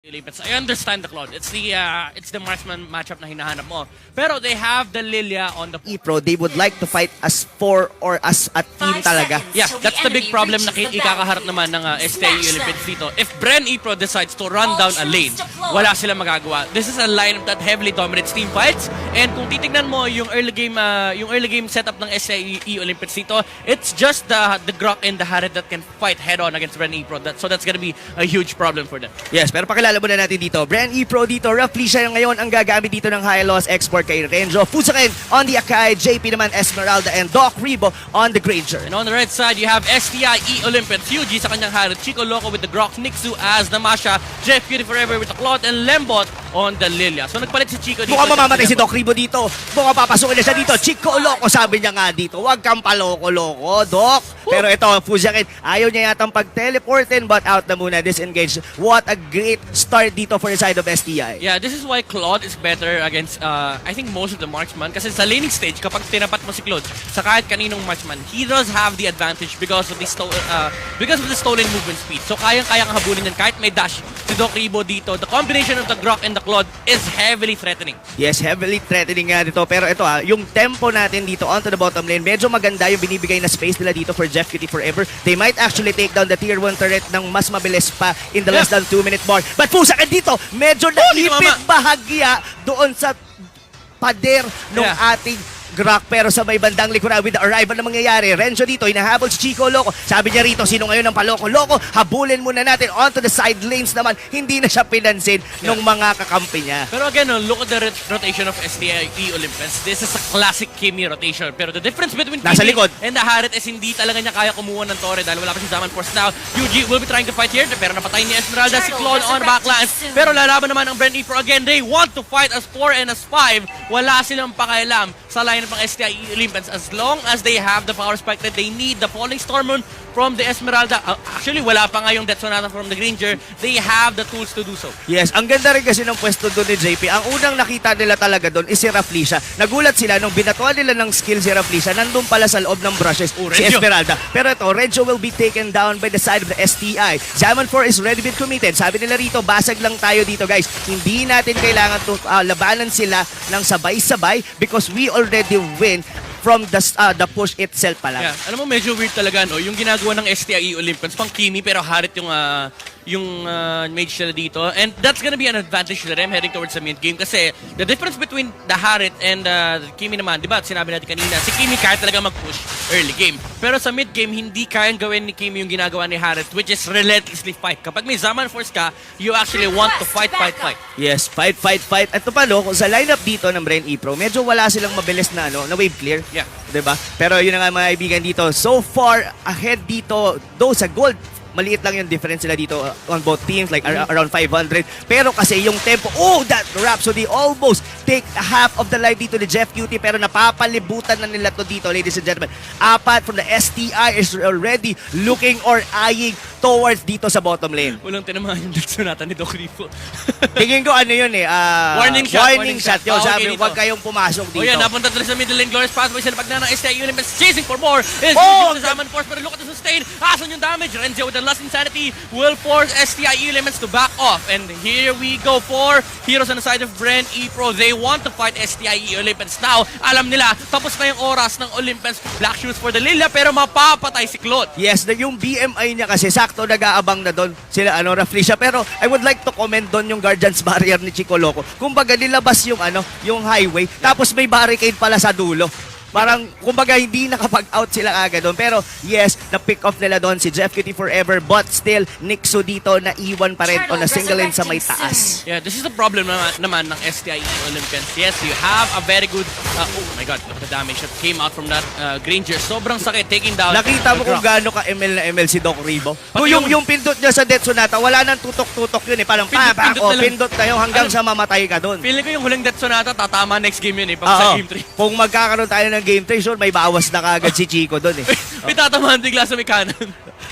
Olympians. I understand the Cloud. It's the marksman matchup na hinahanap mo. Pero they have the Lilia on the EPRO. They would like to fight as 4 or as a team talaga. Yeah, that's the big problem na ikakaharap naman ng STI EOLYMPIANS dito. If BREN EPRO decides to run down a lane, wala silang magagawa. This is a lineup that heavily dominates team fights. And kung titignan mo yung early game setup ng STI EOLYMPIANS dito, it's just the Grok and the Harit that can fight head on against BREN EPRO. So that's gonna be a huge problem for them. Yes, pero pakilala muna natin dito. BREN EPRO dito, roughly siya ngayon ang gagamit dito ng high loss export kay Renzo Fusakin on the Akai, JP naman Esmeralda, and Doc Ribo on the Granger. And on the right side, you have STI EOLYMPIANS, Yuji sa kanyang Harit, Chico Loco with the Grok, Nixu as Namasha, Jeff Cutie Forever with the Claude, and Lembot on the Lilia. So nagpalit si Chico dito. Mukhang mamamatay si Doc Ribo dito. Mukhang papasukin na siya dito. Chico Loco, sabi niya nga dito. Huwag kang paloko-loko, Doc. Pero ito, Fusakin, ayaw niya yatang pag-teleportin, but out na muna, disengage. What a great start dito for the side of STI. Yeah, this is why Claude is better against, I think, most of the marksman. Kasi sa laning stage, kapag tinapat mo si Claude, sa kahit kaninong marksman, he does have the advantage because of the stolen movement speed. So kayang-kayang habulin yan kahit may dash si Doc Ribo dito. The combination of the Grok and the Claude is heavily threatening. Yes, heavily threatening nga dito. Pero ito yung tempo natin dito onto the bottom lane, medyo maganda yung binibigay na space nila dito for Jeff Cutie Forever. They might actually take down the tier 1 turret ng mas mabilis pa in the less than 2 minute mark. But Fusakin dito, medyo naipit bahagya doon sa pader ng ating Grok, pero sa may bandang likuran with the arrival na mangyayari. Renzo dito, hinahabol si Chico Loco. Sabi niya rito, sino ngayon ang paloko-loko? Habulin muna natin onto the side lanes naman. Hindi na siya pinansin ng mga kakampi niya. Pero again, look at the rotation of STI EOLYMPIANS. This is a classic Kimi rotation. Pero the difference between nasa Kimi likod and the Harit is hindi talaga niya kaya kumuha ng Torre dahil wala pa si Zaman Force now. Yuji will be trying to fight here, pero napatay ni Esmeralda si Claude on backlines. Pero lalaban naman ang BREN EPRO again. They want to fight as 4 and as 5. Wala silang pakialam sa lineup ng STI EOLYMPIANS as long as they have the power spike that they need. The Falling Storm Moon from the Esmeralda. Actually, wala pa nga yung Death Sonata from the Granger. They have the tools to do so. Yes, ang ganda rin kasi ng pwesto doon ni JP. Ang unang nakita nila talaga doon is si Raflisha. Nagulat sila nung binatuan nila ng skill si Raflisha. Nandun pala sa loob ng brushes si Esmeralda. Pero ito, Renzo will be taken down by the side of the STI. Zaman 4 is ready been committed. Sabi nila rito, basag lang tayo dito guys. Hindi natin kailangan labanan sila ng sabay-sabay because we already win from the push itself pala. Yeah, alam mo medyo weird talaga no, yung ginagawa ng STI EOLYMPIANS pang Kimi pero Harit yung mage nila dito, and that's gonna be an advantage to them heading towards the mid game kasi the difference between the Harit and Kimi naman, di ba? Sinabi natin kanina, si Kimi kaya talaga mag-push early game. Pero sa mid game, hindi kayang gawin ni Kimi yung ginagawa ni Harit, which is relentlessly fight. Kapag may Zaman Force ka, you actually want to fight. Yes, fight. At ito pa no, kung sa lineup dito ng BREN EPRO, medyo wala silang mabilis na na wave clear. Yeah. Diba? Pero yun na nga mga kaibigan dito, so far ahead dito, though sa gold, maliit lang yung difference nila dito on both teams, like around 500. Pero kasi yung tempo, that Rhapsody almost take half of the life dito ni Jeff Cutie, pero napapalibutan na nila to dito, ladies and gentlemen. Apat from the STI is already looking or eyeing towards dito sa bottom lane. Walang tinamahan yung Death Sonata ni Doc Ribo. Tingin ko ano yun warning shot yun. Sabi, huwag kayong pumasok dito. Yan, napunta tuloy sa middle lane. Glorious pathway sila pag na ng STI EOLYMPIANS chasing for more. Is the Zaman Force, pero look at the sustain. Asan yung damage? Renzo with the last insanity will force STI EOLYMPIANS to back off. And here we go for heroes on the side of BREN EPRO. They want to fight STI EOLYMPIANS now. Alam nila, tapos na yung oras ng Olympians. Black shoes for the Lilia, pero mapapatay si Claude. Yes, yung BMI niya kasi sakto nag-aabang na doon sila Raflisha, pero I would like to comment doon yung Guardian's Barrier ni Chico Loco. Kumbaga nilabas yung highway, tapos may barricade pala sa dulo. Parang, kumbaga, hindi nakapag-out sila agad doon. Pero, yes, na-pick off nila doon si Jeff Cutie Forever, but still, Nixu dito na iwan pa rin on a single lane sa may taas. Yeah, this is the problem naman ng STI EOLYMPIANS. Yes, you have a very good, oh my god, look at the damage that came out from that Granger. Sobrang sakit, taking down. Nakita mo kung gaano ka ML na ML si Doc Ribo? Yung pindot niya sa Death Sonata, wala nang tutok-tutok yun Parang pindot na yun hanggang sa mamatay ka doon. Feeling ko yung huling Death Sonata, tatama next game yun pag sa game 3. Kung magkakaroon tayo ng game 3, sure, may bawas na kagad si Chico doon May tatamahan bigla sa may kanan.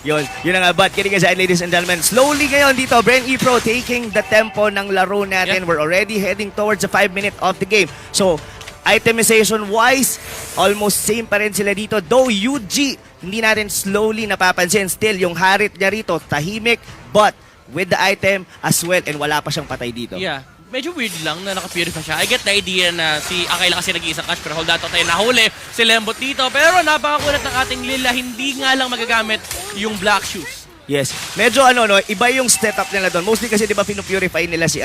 Yun na nga, but kidding aside, ladies and gentlemen, slowly ngayon dito, BREN EPRO taking the tempo ng laro natin. We're already heading towards the 5 minute of the game. So, itemization-wise, almost same pa rin sila dito. Though UG, hindi natin slowly napapansin. Still, yung Harit niya rito, tahimik, but with the item as well, and wala pa siyang patay dito. Yeah. Medyo weird lang na naka-purify siya. I get the idea na si Akay lang kasi nag-iisang cash, pero hold on tayo nahuli si Lembot dito. Pero napakakulat ng ating Lila, hindi nga lang magagamit yung black shoes. Yes. Medyo iba yung setup nila doon. Mostly kasi 'di ba pinupurify nila si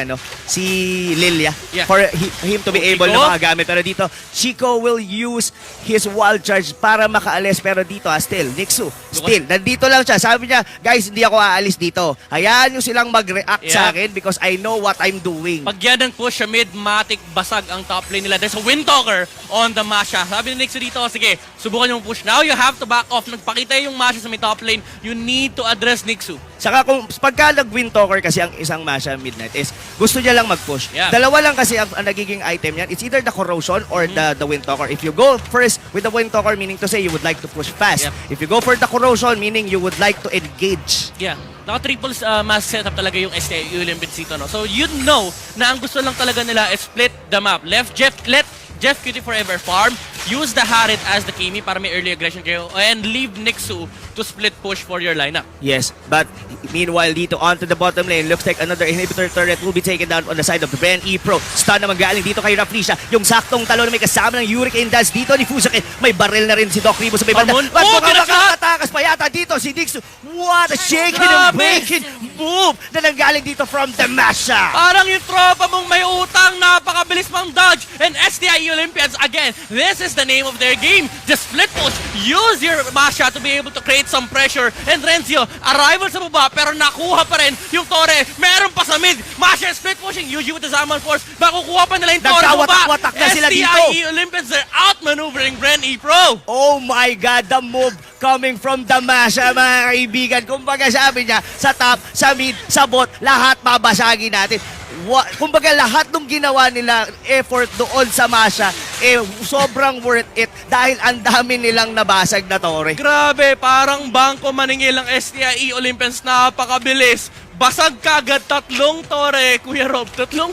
Lilia for him to be able na makagamit. Pero dito, Chico will use his wild charge para makaalis. Pero dito, still, Nixu, still, nandito lang siya. Sabi niya, guys, hindi ako aalis dito. Hayaan nyo silang mag-react sa akin because I know what I'm doing. Pag yan ang push sa mid, matik basag ang top lane nila. There's a Windtalker on the Masha. Sabi ni Nixu dito, sige, subukan yung push. Now you have to back off. Nagpakita yung Masha sa may top lane. You need to address Nixu. Saka kung pagka nag-Windtalker kasi ang isang Masha midnight is gusto niya lang mag-push. Dalawa lang kasi ang nagiging item niyan. It's either the corrosion or the Windtalker. If you go first with the Windtalker, meaning to say you would like to push fast. If you go for the corrosion, meaning you would like to engage. Yeah. Naka-triple mass setup talaga yung STI EOLYMPIANS dito, no? So you know na ang gusto lang talaga nila is split the map. Let Jeff Cutie Forever farm, use the Harit as the Kimi para may early aggression kayo, and leave Nixu to split push for your lineup. Yes, but meanwhile dito onto the bottom lane, looks like another inhibitor turret will be taken down on the side of the BREN EPRO. Stun naman galing dito kay Raflisha. Yung saktong talon na may kasama ng Hurricane Dance dito ni Fusaki. May barrel na rin si Doc Ribo sa may banda. But makakatakas pa yata dito si Nixu. What a shaking and breaking move na nanggaling dito from the Masha. Parang yung tropa mong may utang, napakabilis pang dodge. And STI Olympians, again, this is the name of their game. Just split push. Use your Masha to be able to create some pressure. And Renzio, arrival sa baba, pero nakuha pa rin yung Torre. Meron pa sa mid. Masha split pushing. Yuji with the Zaman Force. Makukuha pa nila yung Torre sa baba. Nagkawatak-watak na sila dito. STI Olympians, they're outmaneuvering BREN EPRO. Oh my God, the move coming from the Masha, mga kaibigan. Kumbaga sabi niya, sa top, sa mid, sa bot, lahat babasagin natin. Kumbaga lahat ng ginawa nila effort doon sa Masha, sobrang worth it dahil ang dami nilang nabasag na Torre. Grabe, parang bangko maningil ang STI Olympians, napakabilis. Basag kagad, tatlong Torre, Kuya Rob. Tatlong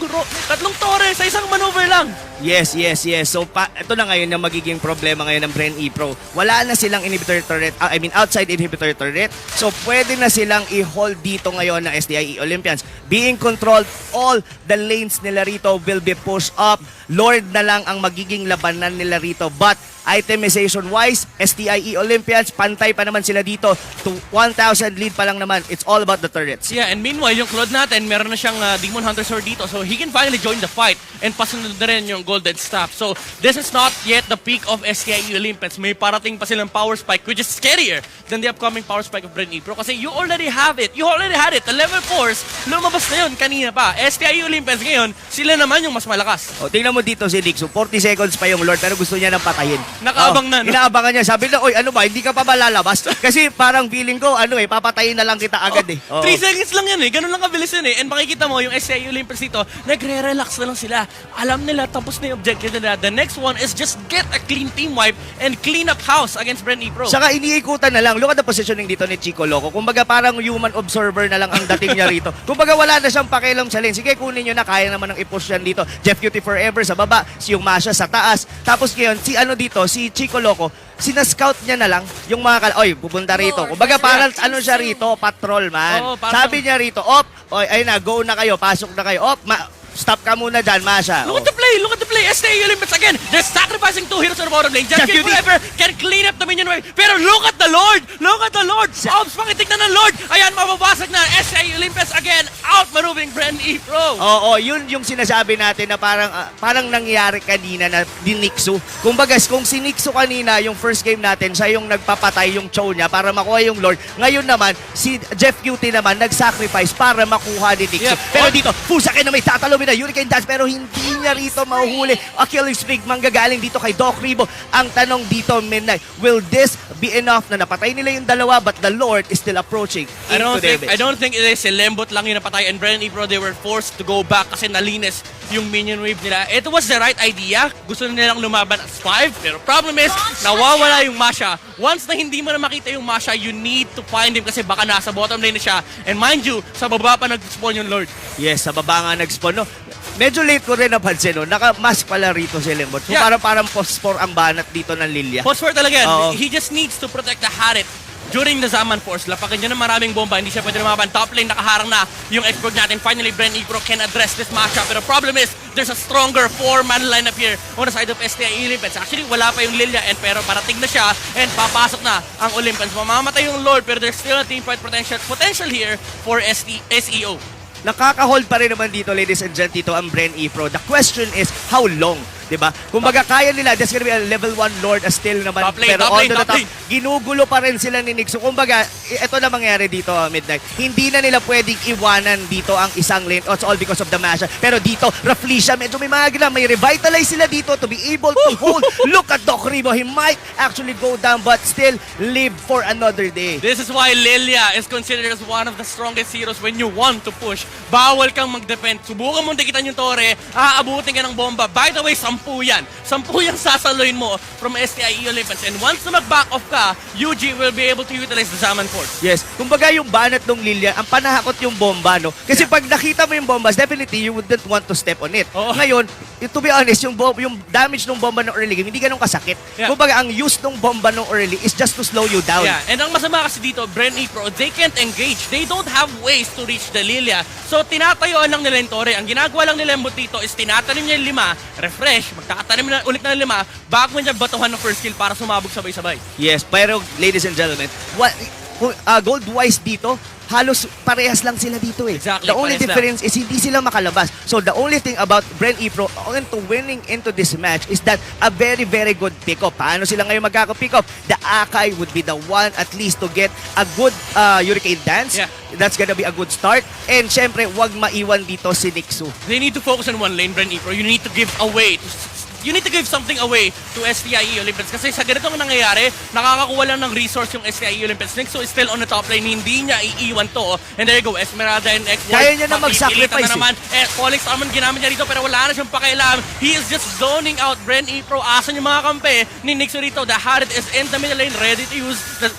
Torre sa isang maneuver lang. Yes. So, ito na ngayon yung magiging problema ngayon ng BREN EPRO. Wala na silang inhibitor turret, outside inhibitor turret. So, pwede na silang i-hold dito ngayon ng STI Olympians. Being controlled, all the lanes nila rito will be pushed up. Lord na lang ang magiging labanan nila rito. But, itemization-wise, STI Olympians, pantay pa naman sila dito. To 1,000 lead pa lang naman. It's all about the turrets. Yeah, and meanwhile, yung Claude natin, meron na siyang Demon Hunter Sword dito. So, he can finally join the fight and pasunod na rin yung Golden Staff. So, this is not yet the peak of STI Olympians. May parating pa silang Power Spike, which is scarier than the upcoming Power Spike of BREN EPRO. Kasi you already have it. You already had it. The level 4s, lumabas na yun kanina pa. STI Olympians ngayon, sila naman yung mas malakas. O, tingnan mo dito si Nixu. 40 seconds pa yung Lord, pero gusto niya nang patayin. Nakaabang na, no? Inaabangan niya. Sabi na, oy, ano ba, hindi ka pa malalabas? Kasi parang feeling ko, papatayin na lang kita agad 3 seconds lang yan Ganun lang kabilis yun And makikita mo, yung STI Olympians dito, nagre-relax na lang sila. Alam nila, tapos na yung objective nila. The next one is just get a clean team wipe and clean up house against BREN EPRO. Saka iniikutan na lang. Look at the positioning dito ni Chico Loco. Kumbaga parang human observer na lang ang dating niya rito. Kumbaga wala na siyang pakialam sa lane. Sige, kunin nyo na. Kaya naman ng i-push yan dito. Jeff Cutie Forever sa baba. Si yung Masha sa taas. Tapos ngayon, si Chico Loco, sina-scout niya na lang yung mga pupunta rito. Kumbaga parang siya rito, patrol man. Sabi niya rito, ayun na, go na kayo, pasok na kayo. Stop ka muna dyan, Masha. Look at the play, STI Olympians again. They're sacrificing 2 heroes on the bottom lane. Jeff Cutie Forever can clean up the minion wave. Pero look at the Lord! Ops, pakitignan ng Lord! Ayan, mababasag na. STI Olympians again, out-maneuvering BREN EPRO. Yun yung sinasabi natin na parang nangyari kanina na di Nixu. Kumbaga, kung si Nixu kanina, yung first game natin, siya yung nagpapatay yung Cho niya para makuha yung Lord. Ngayon naman, si Jeff Cutie naman nag-sacrifice para makuha ni Nixu. Pero dito, Fusaki na may tatalo na Hurricane Dance pero hindi niya rito mahuhuli. Achilles Fig manggagaling dito kay Doc Ribo. Ang tanong dito, Midnight, will this be enough na napatay nila yung dalawa but the Lord is still approaching I don't think it is si Lembot lang yung napatay and BREN EPRO, they were forced to go back kasi nalinis yung minion wave nila. It was the right idea. Gusto nilang lumaban as 5 pero problem is, nawawala yung Masha. Once na hindi mo na makita yung Masha, you need to find him kasi baka nasa bottom lane na siya. And mind you, sa baba pa nag-spawn yung Lord. Yes, sa baba nga nag-spawn, no? Medyo late ko rin napansin, no? Naka-mask pala rito si Lembot. So parang post-4 ang banat dito ng Lilia. Post-4 talaga yan. He just needs to protect the Harit during the Zaman Force, lapakin niya ng maraming bomba, hindi siya pwede lumaban. Top lane, nakaharang na yung expert natin. Finally, BREN EPRO can address this matchup. Pero problem is, there's a stronger 4-man lineup here on the side of STI EOLYMPIANS. Actually, wala pa yung Lilia, pero parating na siya, and papasok na ang Olympians. Mamamatay yung Lord, pero there's still a teamfight potential here for SEO. Nakaka-hold pa rin naman dito, ladies and gentlemen, dito ang BREN EPRO. The question is, how long? Diba? Kumbaga kaya nila, there's gonna be a level 1 Lord still naman. Top lane, pero top on lane, to the top top, lane. ginugulo pa rin sila ni Nick. So kumbaga, ito na mangyari dito, Midnight. Hindi na nila pwedeng iwanan dito ang isang lane. It's all because of the mashup. Pero dito, Rafflesia, medyo may magna. May revitalize sila dito to be able to hold. Look at Doc Ribo. He might actually go down but still live for another day. This is why Lilia is considered as one of the strongest heroes when you want to push. Bawal kang mag-defend. Subukan mo dikitan yung tore, aabutin ka ng bomba. By the way, 10 yan. 10 yung sasaloyin mo from STI EOLYMPIANS. And once na mag-back off ka, UG will be able to utilize the Zaman Force. Yes. Kumbaga yung banat ng Lilia, ang panahakot yung bomba, no? Kasi pag nakita mo yung bombas, definitely you wouldn't want to step on it. Oo. Ngayon, to be honest, yung damage ng bomba ng early game, hindi ganun kasakit. Yeah. Kumbaga, ang use ng bomba ng early is just to slow you down. Yeah, and ang masama kasi dito, BREN EPRO, they can't engage. They don't have ways to reach the Lilia. So, tinatayuan lang nila yung tore. Ang ginagawa lang nila yung dito is tinatanim niya yung 5, refresh, magkakatanim na ulit ng 5, bago niya batuhan ng first kill para sumabog sabay-sabay. Yes, pero ladies and gentlemen, gold-wise dito, halos parehas lang sila dito eh. Exactly, The only parehas difference is hindi sila makalabas. So the only thing about BREN EPRO into winning into this match is that a very, very good pick-up. Paano sila ngayon magkaka-pick up? The Akai would be the one at least to get a good Hurricane Dance. Yeah. That's gonna be a good start. And syempre, wag maiwan dito si Nixu. They need to focus on one lane, BREN EPRO. You need to give something away to STI EOLYMPIANS kasi sa ganitong nangyayari, nakakakuha lang ng resource yung STI EOLYMPIANS. Nixu is still on the top lane, hindi niya iiwan to. And there you go, Esmeralda and X-Ward. Kaya niya na mag-sacrifice na naman. Polix Armor ginamit niya dito pero wala na siyang pakialam. He is just zoning out BREN EPRO. Asan yung mga kampe ni Nixu rito? The Harit is in the middle lane, ready to use the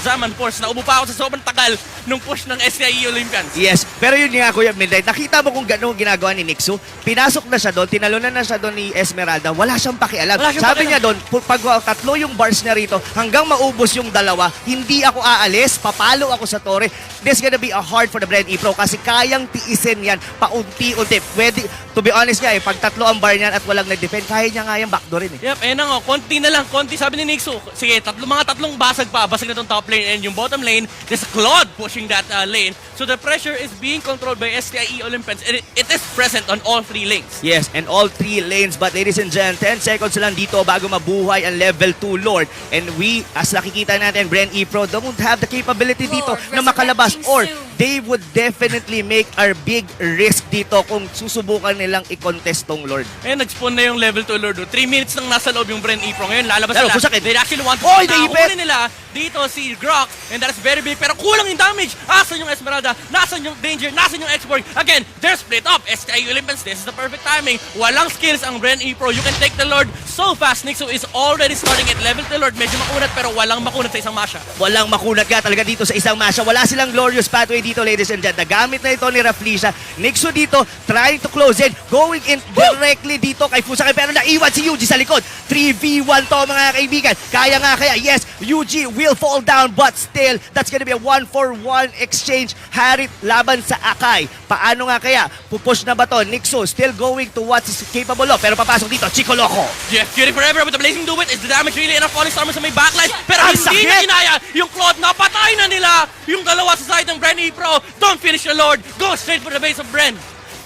Zaman Force. Naubo pa ako sa sobrang tagal nung push ng STI EOLYMPIANS. Yes, pero yun nga Kuya Midnight, nakita mo kung gano'ng ginagawa ni Nixu. Pinasok na siya doon, tinalunan na siya doon ni Esmeralda, wala siyang pakialam. Sabi niya doon, pag 3 yung bars niya rito, hanggang maubos yung 2, hindi ako aalis, papalo ako sa tore. This gonna be a hard for the BREN EPRO kasi kayang tiisin yan paunti-unti. Pwede, to be honest nga pag 3 ang bar niyan at walang nag-defend, kaya niya nga yung backdoor rin eh. Yep, na nga, konti na lang, konti sabi ni Nixu. Sige, mga tatlong basag na itong top lane and yung bottom lane, there's Claude pushing that lane. So the pressure is being controlled by STI EOLYMPIANS and it is present on all 3 lanes. Yes, and all 3 lanes. But ladies and gentlemen, 10 seconds lang dito bago mabuhay ang level 2 Lord. And we, as nakikita natin, BREN EPRO don't have the capability dito na makalabas or they would definitely make our big risk dito kung susubukan nilang i-contest tong Lord. Ayun, nag-spawn na yung level 2 Lord. 3 minutes nang nasa loob yung BREN EPRO. Ngayon, lalabas Pero, sila. They actually want to huli nila dito si Grok. And that is very big. Pero kulang yung damage. Asan yung Esmeralda? Nasaan yung Danger? Nasaan yung Export? Again, they're split up. STI EOLYMPIANS, this is the perfect timing. Walang skills ang BREN EPRO. You can take the Lord so fast. Nixu is already starting at level 2 Lord. Medyo makunat pero walang makunat sa isang masha. Walang makunat ka talaga dito sa isang masha. Wala silang glorious pathway dito, ladies and gentlemen. Nagamit na ito ni Rafflesia. Nixu dito, trying to close in. Going in directly dito kay Fusaki. Pero naiwan si Yuji sa likod. 3v1 to mga kaibigan. Kaya nga kaya. Yes, Yuji will fall down but still, that's gonna be a 1-for-1 exchange. Harit laban sa Akai. Paano nga kaya? Pupush na ba to? Nixu still going to what is capable of. Pero papasok dito, Chico Loco. Jeff Cutie forever with the Blazing Duet. Is the damage really enough? Falling Stormer sa may backline. Pero Ang hindi sakit! na kinaya. Yung Claude, napatay na nila. Yung dalawa sa side ng BREN EPRO. Don't finish the Lord. Go straight for the base of BREN.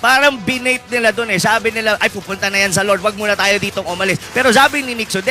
Parang binate nila doon eh. Sabi nila, ay pupunta na yan sa Lord. Wag muna tayo ditong umalis. Pero sabi ni Nixu,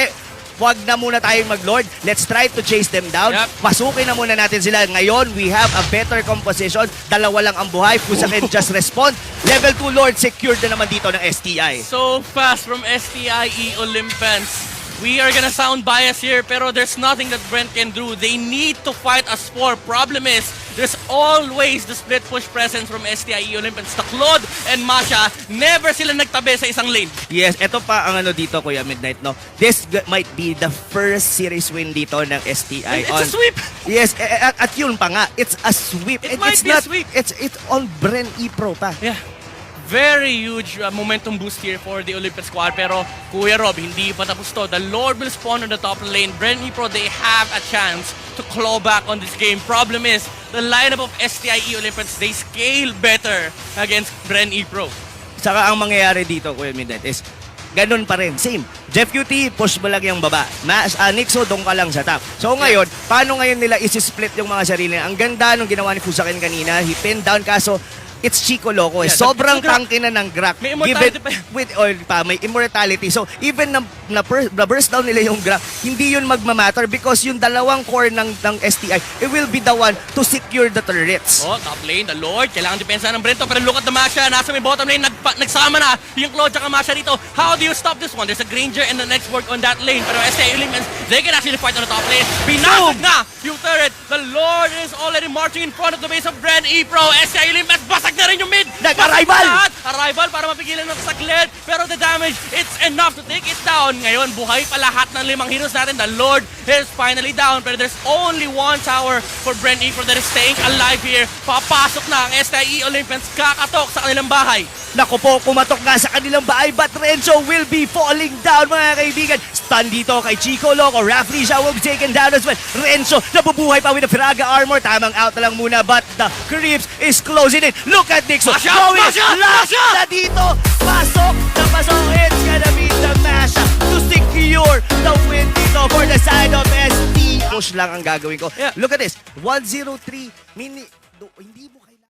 wag na muna tayong mag-Lord. Let's try to chase them down. Yep. Pasukin na muna natin sila. Ngayon, we have a better composition. 2 lang ang buhay. Pusa can just respond. Level 2 Lord secured na naman dito ng STI. So fast from STI EOLYMPIANS. We are gonna sound biased here, pero there's nothing that BREN can do. They need to fight us for. Problem is, there's always the split push presence from STI EOLYMPIANS. The Claude and Masha, never sila nagtabi sa isang lane. Yes, ito pa ang ano dito, Kuya Midnight, no? This might be the first series win dito ng STI. It's a sweep! Yes, at yun pa nga, it's a sweep. It And might it's be a not, sweep. It's on BREN EPRO pa. Yeah. very huge momentum boost here for the Olympian squad. Pero Kuya Rob, hindi pa tapos to. The Lord will spawn on the top lane. BREN EPRO, they have a chance to claw back on this game. Problem is, the lineup of STI Olympians, they scale better against BREN EPRO. Saka ang mangyayari dito, Kuya Midnight, is ganun pa rin. Same. Jeff QT, push mo lang yung baba. Nixo, doon ka lang sa top. So ngayon, paano ngayon nila isi-split yung mga sarili? Ang ganda nung ginawa ni Fusakin kanina. He pinned down, kaso it's Chico Loco. Yeah, sobrang tangke na ng Grak. May immortality pa. With oil pa, may immortality. So even na burst down nila yung Grak, hindi yun magmamatter because yung dalawang core ng STI, it will be the one to secure the turrets. Oh, top lane, the Lord. Kailangan depensa ng Brento. Pero look at the Masha. Nasa may bottom lane. Nagsama na yung Claude at Masha dito. How do you stop this one? There's a Granger and the next work on that lane. Pero STI Olympians, they can actually fight on the top lane. Binasag na yung turret. The Lord is already marching in front of the base of BREN EPRO. STI Olympians, basag na rin yung mid. Nag-arrival! Arrival para mapigilan ng saglit. Pero the damage, it's enough to take it down. Ngayon, buhay pa lahat ng 5 heroes natin. The Lord is finally down. Pero there's only one tower for BREN EPRO that is staying alive here. Papasok na ang STI Olympians. Kakatok sa kanilang bahay. Naku po, kumatok nga sa kanilang bahay, but Renzo will be falling down, mga kaibigan. Stun dito kay Chico Loco. Rafflesia will be taken down as well. Renzo, nabubuhay pa with the Fraga armor. Tamang out na lang muna, but the creeps is closing in. Look at Nixon. Last na dito. Pasok na pasok. It's gonna be the Masha to secure the win dito for the side of ST. Push lang ang gagawin ko. Yeah. Look at this. 103 mini...